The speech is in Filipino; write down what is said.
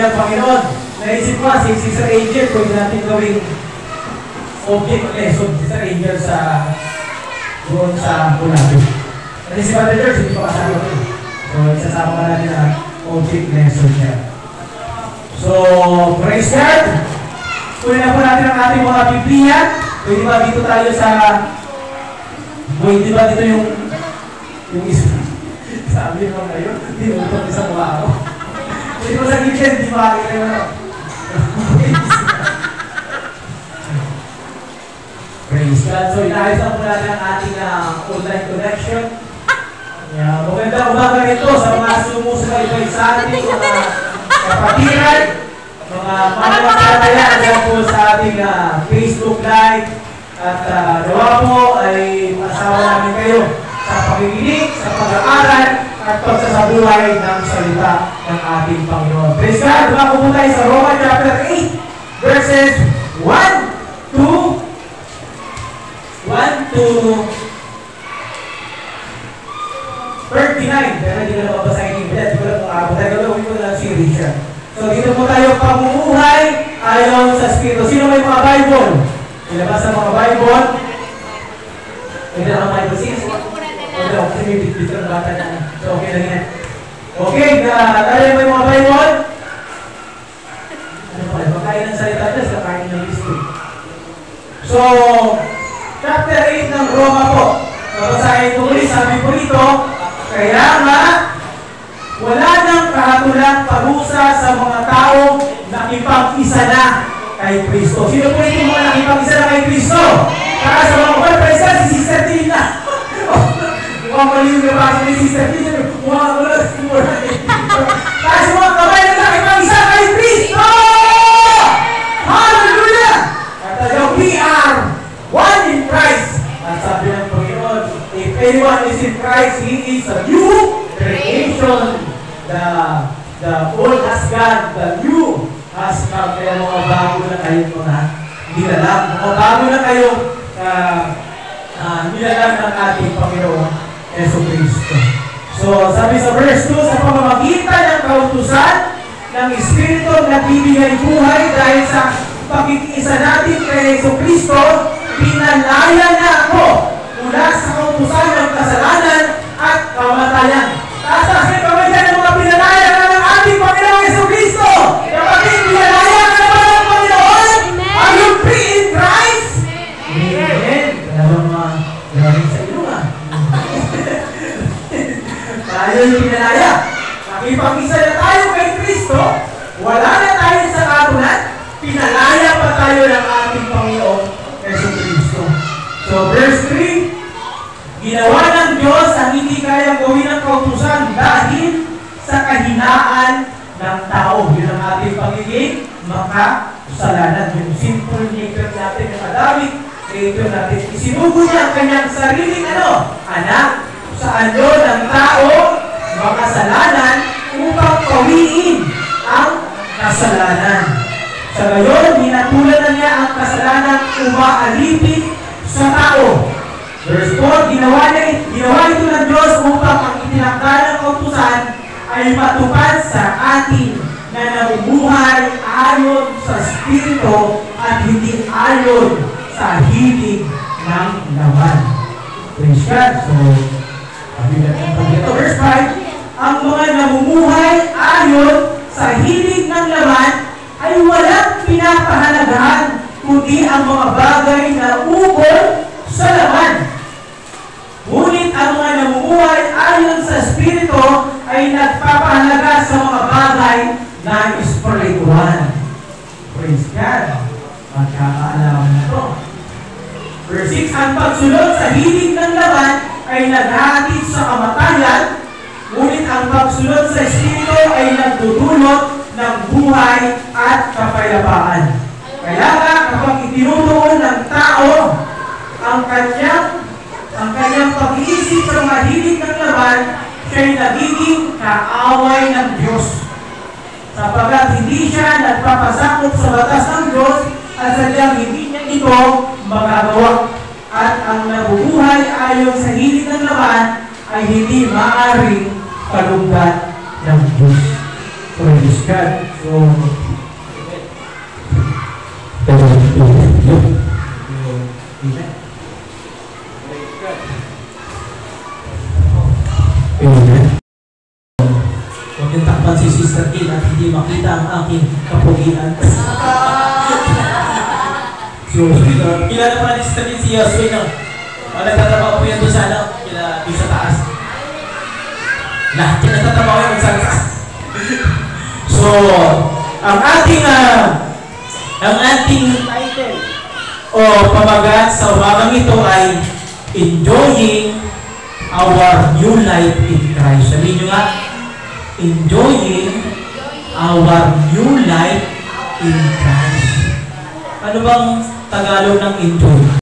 ng Panginoon. Naisip ko, si Sister Angel, pwede natin gawing object lesson si Sister Angel sa doon sa Bulado. Kasi si Brother George, hindi pa kasama ko. So, isasama ka natin na object lesson niya. So, praise God! Kunin na po natin ang ating mga Biblia. Pwede ba dito tayo sa... Pwede ba dito yung isa? Sabi mo ngayon, hindi mo ito sa mukha ako. Pwede mo sa gilid, hindi makakita mo na. Praise God. So, inahit na po natin ang ating online connection. Magandang umaga nito sa mga sumusubaybay sa ating mga kapatiran, mga mananampalataya dyan po sa ating Facebook Live. At nawa po ay masawa namin kayo sa pakikinig, sa pag-aaral, at pagsasabuhay ng salita ng ating Panginoon. Praise God! Dumako po tayo sa Roma chapter 8, verses 1 to 39. Pero hindi ko na mabasahin yung bilat. Hindi ko lang makakabot. Gagawin ko na lang series siya. So dito po tayo pamumuhay ayon sa Espiritu. Sino may mga Bible? Ilabas ang mga Bible. Hindi na ang Bible sis. Hindi ako kasi may bitbit ng bata na. So okay lang yan. Okay, tayo may mga Bible. Ano pa? Makain ng salita dyan sa kain ng listo. So, chapter 8 ng Roma po. Nabasahin ko ulit, sabi po ito, kaya nga, wala nang kahatulan parusa sa mga taong nakipag-isa na kay Kristo. Sino po ito mga nakipag-isa na kay Kristo? Para sa mga pagpaisa, si Sister Tina. Mukhang mali yung nabasa ni Sister Tina. Mukhang wala si Mura. Kasi mga kamay na nakipag-isa kay Kristo! Hallelujah! At we are one in Christ. At sabi ng Panginoon, if anyone is in Christ, he is a new creation. The old has gone, the new has come. Kaya mga bago na kayong mga nilalang. Mga bago na kayong nilalang ng ating Panginoon Jesucristo. So, sabi sa verse 2, sa pamamagitan ng kautusan ng Espiritu nagbibigay buhay dahil sa pakikiisa natin kay Jesucristo, pinalaya na ako mula sa kautusan ng kasalanan at kamatayan. Taas na kamay dyan ng mga pinalaya na ng ating Panginoon Jesucristo. Kapatid, pinalaya ka naman ng Panginoon? Are you free in Christ? Amen. Maraming sa iyo nga. Tayo yung pinalaya. Nakipag-isa na tayo kay Kristo. Wala na tayo sa katulan. Pinalaya pa tayo ng ating Panginoon Jesucristo. So, verse 3, ginawa ng Diyos ang hindi kayang gawin ng kautusan dahil sa kahinaan ng tao. Yun ang ating pagiging makasalanan. Yung simple nature natin ng Adamic nature natin. Isinugo niya ang kanyang sariling anak sa anyo ng tao makasalanan upang pawiin ang kasalanan. Sa gayon, hinatulan na niya ang kasalanan umaalipin sa tao. Verse 4, ginawa ito ng Diyos upang ang itinakda ng kautusan ay matupad sa atin na namumuhay ayon sa Espiritu at hindi ayon sa hilig ng laman. Praise God. So, verse 5, ang mga namumuhay ayon sa hilig ng laman ay walang pinapahalagahan kundi ang mga bagay na ukol sa laman. Ngunit ang mga namumuhay ayon sa Espiritu ay nagpapahalaga sa mga bagay na espiritual. Praise God. Magkakaalaman na ito. Verse 6, ang pagsunod sa hilig ng laman ay naghahatid sa kamatayan, ngunit ang pagsunod sa Espiritu ay nagdudulot ng buhay at kapayapaan. Kaya nga, kapag itinutuon ng tao ang kanyang pag-iisip sa mga hilig ng laman, siya'y nagiging kaaway ng Diyos. Sapagkat hindi siya nagpapasakop sa batas ng Diyos at sadyang hindi niya ito magagawa. At ang nabubuhay ayon sa hilig ng laman ay hindi maaaring kalugdan ng Diyos. Praise God. So, Amen. Huwag yung takpan si Sister Gil at hindi makita ang aking kapugian. So, kilala pa ni Sister Gil si Yoswin, no? Nagtatrabaho po yan doon sa taas. Lahat yan nagtatrabaho yan doon sa taas. So, ang ating title o pamagat sa umagang ito ay Enjoying Our New Life in Christ. Sabihin nyo nga, Enjoying Our New Life in Christ. Ano bang Tagalog ng enjoy?